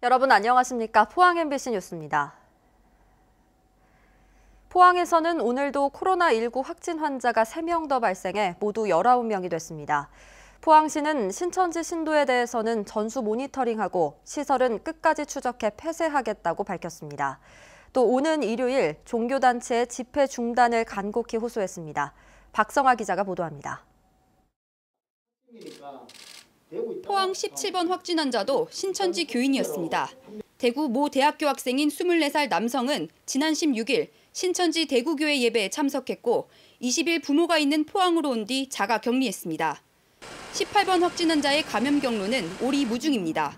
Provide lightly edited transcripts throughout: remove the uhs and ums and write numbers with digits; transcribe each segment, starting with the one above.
여러분 안녕하십니까? 포항 MBC 뉴스입니다. 포항에서는 오늘도 코로나19 확진 환자가 3명 더 발생해 모두 19명이 됐습니다. 포항시는 신천지 신도에 대해서는 전수 모니터링하고 시설은 끝까지 추적해 폐쇄하겠다고 밝혔습니다. 또 오는 일요일 종교단체의 집회 중단을 간곡히 호소했습니다. 박성아 기자가 보도합니다. 포항 17번 확진 환자도 신천지 교인이었습니다. 대구 모 대학교 학생인 24살 남성은 지난 16일 신천지 대구교회 예배에 참석했고 20일 부모가 있는 포항으로 온 뒤 자가 격리했습니다. 18번 확진 환자의 감염 경로는 오리무중입니다.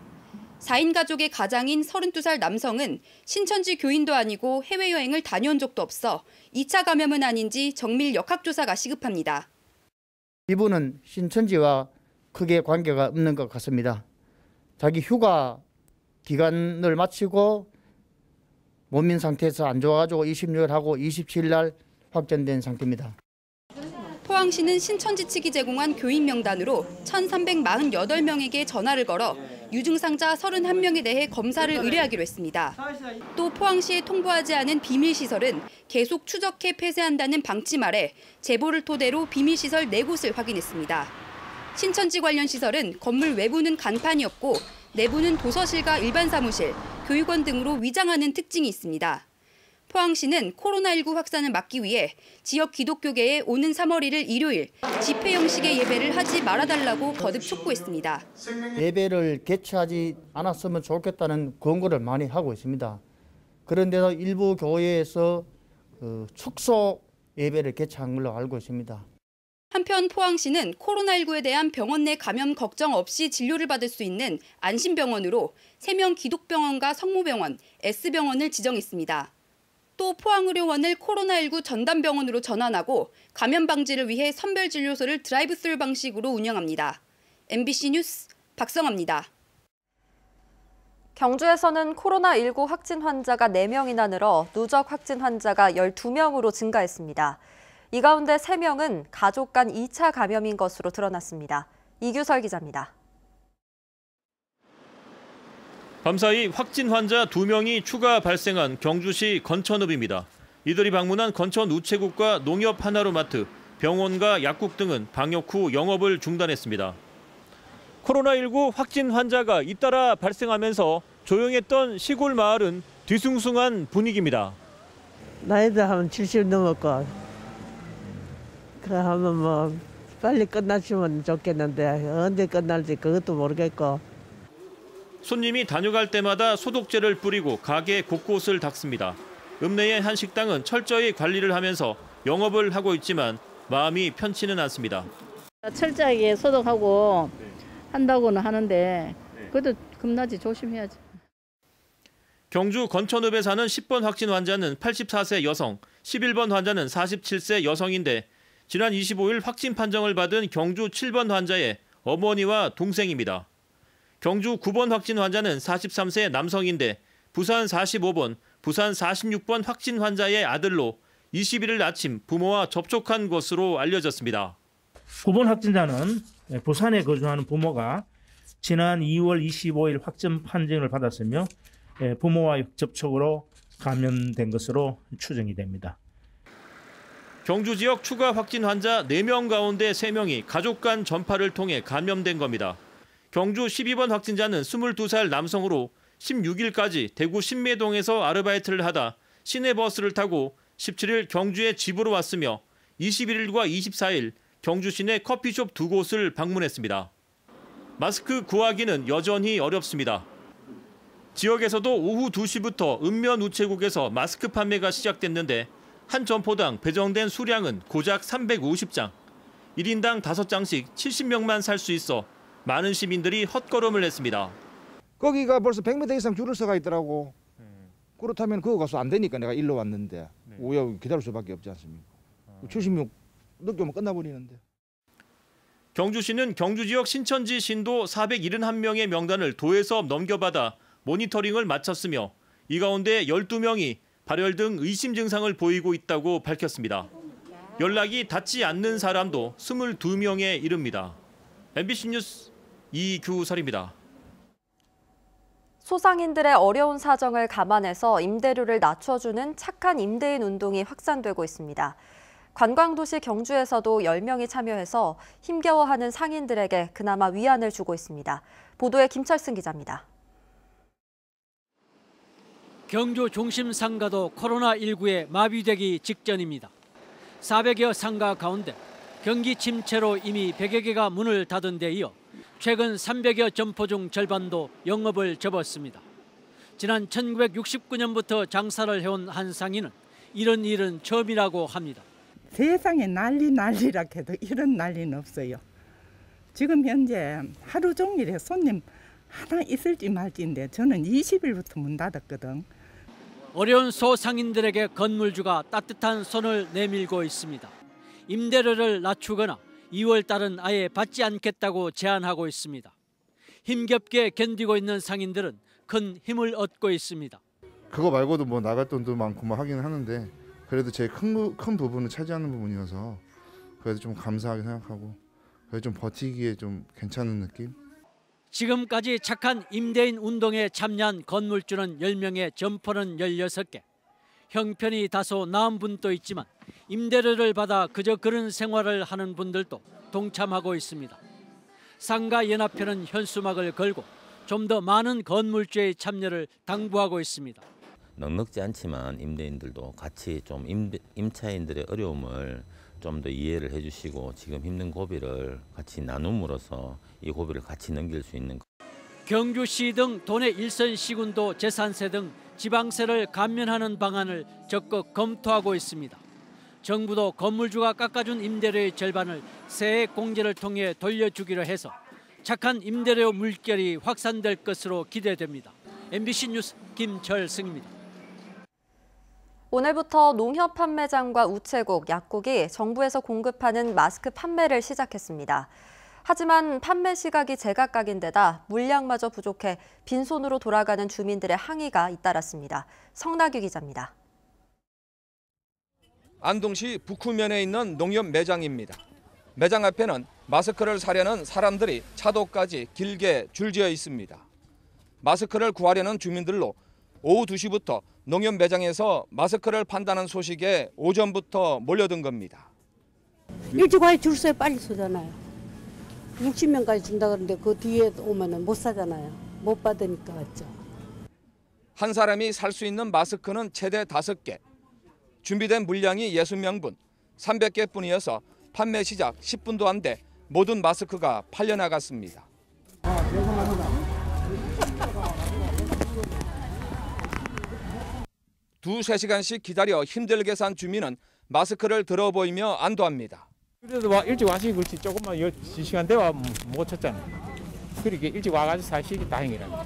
4인 가족의 가장인 32살 남성은 신천지 교인도 아니고 해외여행을 다녀온 적도 없어 2차 감염은 아닌지 정밀 역학조사가 시급합니다. 이분은 신천지와 크게 관계가 없는 것 같습니다. 자기 휴가 기간을 마치고 몸인 상태에서 안 좋아가지고 26일하고 27일 날 확진된 상태입니다. 포항시는 신천지 측이 제공한 교인 명단으로 1,348명에게 전화를 걸어 유증상자 31명에 대해 검사를 의뢰하기로 했습니다. 또 포항시에 통보하지 않은 비밀시설은 계속 추적해 폐쇄한다는 방침 아래 제보를 토대로 비밀시설 4곳을 확인했습니다. 신천지 관련 시설은 건물 외부는 간판이 없고 내부는 도서실과 일반 사무실, 교육원 등으로 위장하는 특징이 있습니다. 포항시는 코로나19 확산을 막기 위해 지역 기독교계에 오는 3월 1일 일요일 집회 형식의 예배를 하지 말아달라고 거듭 촉구했습니다. 예배를 개최하지 않았으면 좋겠다는 권고를 많이 하고 있습니다. 그런데도 일부 교회에서 축소 예배를 개최한 걸로 알고 있습니다. 한편 포항시는 코로나19에 대한 병원 내 감염 걱정 없이 진료를 받을 수 있는 안심병원으로 3명 기독병원과 성모병원, S병원을 지정했습니다. 또 포항의료원을 코로나19 전담병원으로 전환하고 감염 방지를 위해 선별진료소를 드라이브스루 방식으로 운영합니다. MBC 뉴스 박성아입니다. 경주에서는 코로나19 확진 환자가 4명이나 늘어 누적 확진 환자가 12명으로 증가했습니다. 이 가운데 3명은 가족 간 2차 감염인 것으로 드러났습니다. 이규설 기자입니다. 밤사이 확진 환자 2명이 추가 발생한 경주시 건천읍입니다. 이들이 방문한 건천 우체국과 농협 하나로마트, 병원과 약국 등은 방역 후 영업을 중단했습니다. 코로나19 확진 환자가 잇따라 발생하면서 조용했던 시골 마을은 뒤숭숭한 분위기입니다. 나이도 한 70 넘었고 그 하면 뭐 빨리 끝났으면 좋겠는데 언제 끝날지 그것도 모르겠고. 손님이 다녀갈 때마다 소독제를 뿌리고 가게 곳곳을 닦습니다. 읍내의 한 식당은 철저히 관리를 하면서 영업을 하고 있지만 마음이 편치는 않습니다. 철저하게 소독하고 한다고는 하는데 그래도 겁나지 조심해야지. 경주 건천읍에 사는 10번 확진 환자는 84세 여성, 11번 환자는 47세 여성인데 지난 25일 확진 판정을 받은 경주 7번 환자의 어머니와 동생입니다. 경주 9번 확진 환자는 43세 남성인데 부산 45번, 부산 46번 확진 환자의 아들로 21일 아침 부모와 접촉한 것으로 알려졌습니다. 9번 확진자는 부산에 거주하는 부모가 지난 2월 25일 확진 판정을 받았으며 부모와의 접촉으로 감염된 것으로 추정이 됩니다. 경주 지역 추가 확진 환자 4명 가운데 3명이 가족 간 전파를 통해 감염된 겁니다. 경주 12번 확진자는 22살 남성으로 16일까지 대구 신매동에서 아르바이트를 하다 시내버스를 타고 17일 경주에 집으로 왔으며 21일과 24일 경주 시내 커피숍 2곳을 방문했습니다. 마스크 구하기는 여전히 어렵습니다. 지역에서도 오후 2시부터 읍면 우체국에서 마스크 판매가 시작됐는데 한 점포당 배정된 수량은 고작 350장. 1인당 5장씩 70명만 살 수 있어 많은 시민들이 헛걸음을 했습니다. 거기가 벌써 100m 이상 줄을 서가 있더라고. 그렇다면 그거 가서 안 되니까 내가 일로 왔는데 오야 기다릴 수밖에 없지 않습니까? 70명 늦게 오면 끝나버리는데. 경주시는 경주 지역 신천지 신도 471명의 명단을 도에서 넘겨받아 모니터링을 마쳤으며 이 가운데 12명이 발열 등 의심 증상을 보이고 있다고 밝혔습니다. 연락이 닿지 않는 사람도 22명에 이릅니다. MBC 뉴스 이규설입니다. 소상인들의 어려운 사정을 감안해서 임대료를 낮춰주는 착한 임대인 운동이 확산되고 있습니다. 관광도시 경주에서도 10명이 참여해서 힘겨워하는 상인들에게 그나마 위안을 주고 있습니다. 보도에 김철승 기자입니다. 경주 중심 상가도 코로나19에 마비되기 직전입니다. 400여 상가 가운데 경기 침체로 이미 100여 개가 문을 닫은 데 이어 최근 300여 점포 중 절반도 영업을 접었습니다. 지난 1969년부터 장사를 해온 한 상인은 이런 일은 처음이라고 합니다. 세상에 난리라 해도 이런 난리는 없어요. 지금 현재 하루 종일에 손님 하나 있을지 말지인데 저는 20일부터 문 닫았거든. 어려운 소상인들에게 건물주가 따뜻한 손을 내밀고 있습니다. 임대료를 낮추거나 2월 달은 아예 받지 않겠다고 제안하고 있습니다. 힘겹게 견디고 있는 상인들은 큰 힘을 얻고 있습니다. 그거 말고도 뭐 나갈 돈도 많고 뭐 하긴 하는데 그래도 제일 큰 부분을 차지하는 부분이어서 그래도 좀 감사하게 생각하고 그래도 좀 버티기에 좀 괜찮은 느낌? 지금까지 착한 임대인 운동에 참여한 건물주는 10명에 점포는 16개. 형편이 다소 나은 분도 있지만 임대료를 받아 그저 그런 생활을 하는 분들도 동참하고 있습니다. 상가연합회는 현수막을 걸고 좀 더 많은 건물주의 참여를 당부하고 있습니다. 넉넉지 않지만 임대인들도 같이 좀 임차인들의 어려움을 좀 더 이해를 해주시고 지금 힘든 고비를 같이 나눔으로써 이 고비를 같이 넘길 수 있는. 경주시 등 도내 일선 시군도 재산세 등 지방세를 감면하는 방안을 적극 검토하고 있습니다. 정부도 건물주가 깎아준 임대료의 절반을 세액 공제를 통해 돌려주기로 해서 착한 임대료 물결이 확산될 것으로 기대됩니다. MBC 뉴스 김철승입니다. 오늘부터 농협 판매장과 우체국, 약국이 정부에서 공급하는 마스크 판매를 시작했습니다. 하지만 판매 시각이 제각각인 데다 물량마저 부족해 빈손으로 돌아가는 주민들의 항의가 잇따랐습니다. 성나규 기자입니다. 안동시 북후면에 있는 농협 매장입니다. 매장 앞에는 마스크를 사려는 사람들이 차도까지 길게 줄지어 있습니다. 마스크를 구하려는 주민들로 오후 2시부터 농협 매장에서 마스크를 판다는 소식에 오전부터 몰려든 겁니다. 일찍 와야 줄 서야 빨리 서잖아요. 60명까지 준다 그러는데 그 뒤에 오면은 못 사잖아요. 못 받으니까 왔죠. 한 사람이 살 수 있는 마스크는 최대 5개. 준비된 물량이 60명분, 300개뿐이어서 판매 시작 10분도 안 돼 모든 마스크가 팔려나갔습니다. 두세 시간씩 기다려 힘들게 산 주민은 마스크를 들어보이며 안도합니다. 그래도 일찍 와시 그렇지 조금만 시간 되와 못 쳤잖아요. 그렇게 일찍 와가지고 사시기 다행이라.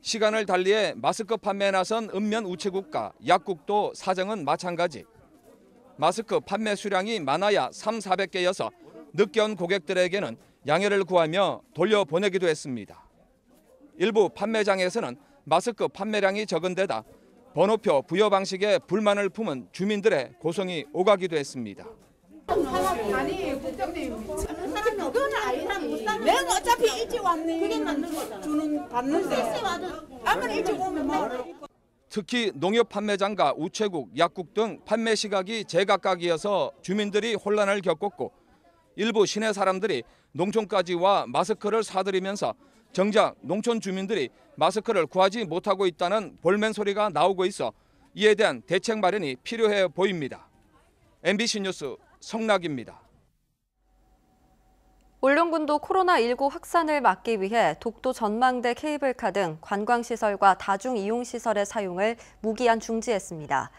시간을 달리해 마스크 판매에 나선 읍면 우체국과 약국도 사정은 마찬가지. 마스크 판매 수량이 많아야 300~400개여서 늦게 온 고객들에게는 양해를 구하며 돌려보내기도 했습니다. 일부 판매장에서는 마스크 판매량이 적은 데다 번호표 부여 방식에 불만을 품은 주민들의 고성이 오가기도 했습니다. 아니 국장님 그건 아니라니. 내가 어차피 일찍 왔네. 그게 맞는 거잖아. 주는 받는 데. 아무리 일찍 오면 특히 농협 판매장과 우체국, 약국 등 판매 시각이 제각각이어서 주민들이 혼란을 겪었고 일부 시내 사람들이 농촌까지 와 마스크를 사들이면서 정작 농촌 주민들이 마스크를 구하지 못하고 있다는 볼멘 소리가 나오고 있어 이에 대한 대책 마련이 필요해 보입니다. MBC 뉴스 성락입니다. 울릉군도 코로나19 확산을 막기 위해 독도 전망대 케이블카 등 관광시설과 다중이용시설의 사용을 무기한 중지했습니다.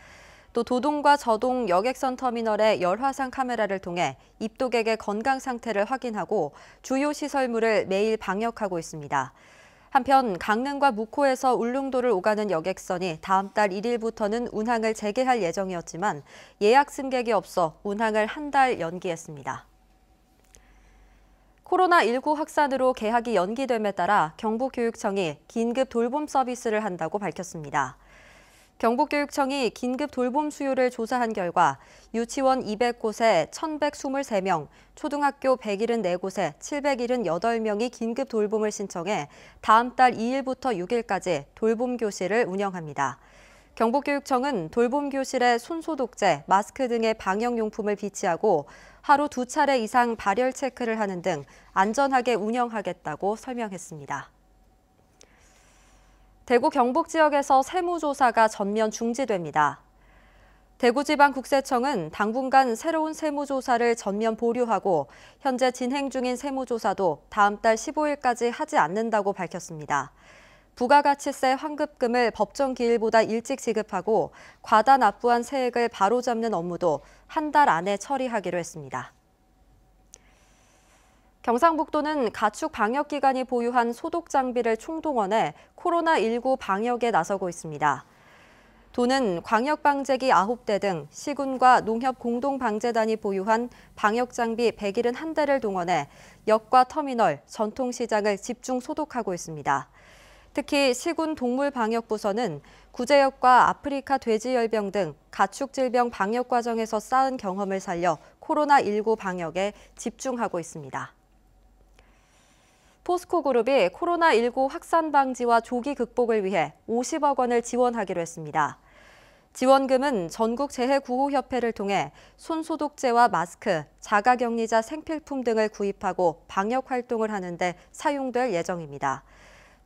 또 도동과 저동 여객선 터미널의 열화상 카메라를 통해 입도객의 건강 상태를 확인하고 주요 시설물을 매일 방역하고 있습니다. 한편 강릉과 묵호에서 울릉도를 오가는 여객선이 다음 달 1일부터는 운항을 재개할 예정이었지만 예약 승객이 없어 운항을 한 달 연기했습니다. 코로나19 확산으로 개학이 연기됨에 따라 경북교육청이 긴급 돌봄 서비스를 한다고 밝혔습니다. 경북교육청이 긴급 돌봄 수요를 조사한 결과 유치원 200곳에 1,123명, 초등학교 174곳에 778명이 긴급 돌봄을 신청해 다음 달 2일부터 6일까지 돌봄 교실을 운영합니다. 경북교육청은 돌봄 교실에 손소독제, 마스크 등의 방역용품을 비치하고 하루 2차례 이상 발열 체크를 하는 등 안전하게 운영하겠다고 설명했습니다. 대구 경북 지역에서 세무조사가 전면 중지됩니다. 대구지방국세청은 당분간 새로운 세무조사를 전면 보류하고 현재 진행 중인 세무조사도 다음 달 15일까지 하지 않는다고 밝혔습니다. 부가가치세 환급금을 법정 기일보다 일찍 지급하고 과다 납부한 세액을 바로잡는 업무도 한 달 안에 처리하기로 했습니다. 경상북도는 가축 방역기관이 보유한 소독 장비를 총동원해 코로나19 방역에 나서고 있습니다. 도는 광역방제기 9대 등 시군과 농협공동방제단이 보유한 방역장비 171대를 동원해 역과 터미널, 전통시장을 집중 소독하고 있습니다. 특히 시군 동물방역부서는 구제역과 아프리카 돼지열병 등 가축질병 방역 과정에서 쌓은 경험을 살려 코로나19 방역에 집중하고 있습니다. 포스코그룹이 코로나19 확산 방지와 조기 극복을 위해 50억 원을 지원하기로 했습니다. 지원금은 전국재해구호협회를 통해 손소독제와 마스크, 자가격리자 생필품 등을 구입하고 방역 활동을 하는 데 사용될 예정입니다.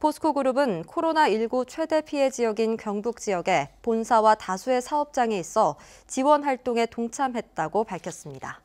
포스코그룹은 코로나19 최대 피해 지역인 경북 지역에 본사와 다수의 사업장이 있어 지원 활동에 동참했다고 밝혔습니다.